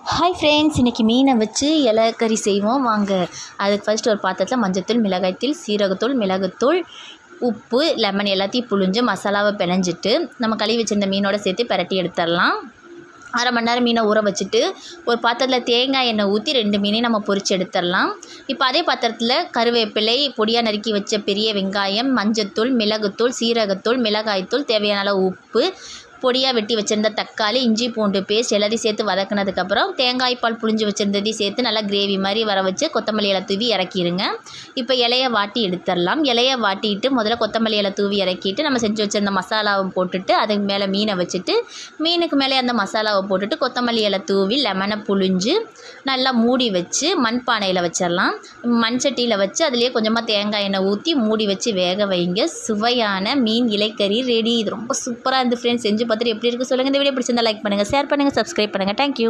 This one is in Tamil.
ஹாய் ஃப்ரெண்ட்ஸ், இன்றைக்கி மீனை வச்சு இலைக்கறி செய்வோம் வாங்க. அதுக்கு ஃபர்ஸ்ட் ஒரு பாத்திரத்தில் மஞ்சத்தூள், மிளகாய்த்தூள், சீரகத்தூள், மிளகுத்தூள், உப்பு, லெமன் எல்லாத்தையும் புழிஞ்சு மசாலாவை பிணைஞ்சிட்டு நம்ம கழுவி வச்சிருந்த மீனோட சேர்த்து பிரட்டி எடுத்துடலாம். அரை மணி நேரம் மீனை ஊற வச்சுட்டு ஒரு பாத்திரத்தில் தேங்காய் எண்ணெய் ஊற்றி 2 மீனையும் நம்ம பொரிச்சு எடுத்துடலாம். இப்போ அதே பாத்திரத்தில் கருவேப்பிலை, பொடியாக நறுக்கி வச்ச பெரிய வெங்காயம், மஞ்சத்தூள், மிளகுத்தூள், சீரகத்தூள், மிளகாய்த்தூள், தேவையான அளவு உப்பு, பொடியாக வெட்டி வச்சுருந்த தக்காளி, இஞ்சி பூண்டு பேஸ்ட் எல்லாத்தையும் சேர்த்து வதக்கினதுக்கப்புறம் தேங்காய் பால் புழிஞ்சு வச்சுருந்ததையும் சேர்த்து நல்லா கிரேவி மாதிரி வர வச்சு கொத்தமல்லி இலை தூவி இறக்கிடுங்க. இப்போ இலையை வாட்டி எடுத்துடலாம். இலையை வாட்டிட்டு முதல்ல கொத்தமல்லி இலை தூவி இறக்கிட்டு நம்ம செஞ்சு வச்சுருந்த மசாலாவை போட்டுட்டு அதுக்கு மேலே மீனை வச்சுட்டு மீனுக்கு மேலே அந்த மசாலாவை போட்டுட்டு கொத்தமல்லி இலை தூவி லெமனை புழிஞ்சு நல்லா மூடி வச்சு மண்பானையில் வச்சிடலாம். மண் சட்டியில் வச்சு அதுலேயே கொஞ்சமாக தேங்காய் எண்ணெய் ஊற்றி மூடி வச்சு வேக வைங்க. சுவையான மீன் இலைக்கறி ரெடி. இது ரொம்ப சூப்பராக இருந்து ஃப்ரெண்ட்ஸ். செஞ்சு பார்த்துட்டு எப்படி இருக்குது சொல்லுங்கள். இந்த வீடியோ பிடிச்சிருந்தா லைக் பண்ணுங்கள், ஷேர் பண்ணுங்கள், சப்ஸ்கிரைப் பண்ணுங்கள். தேங்க்யூ.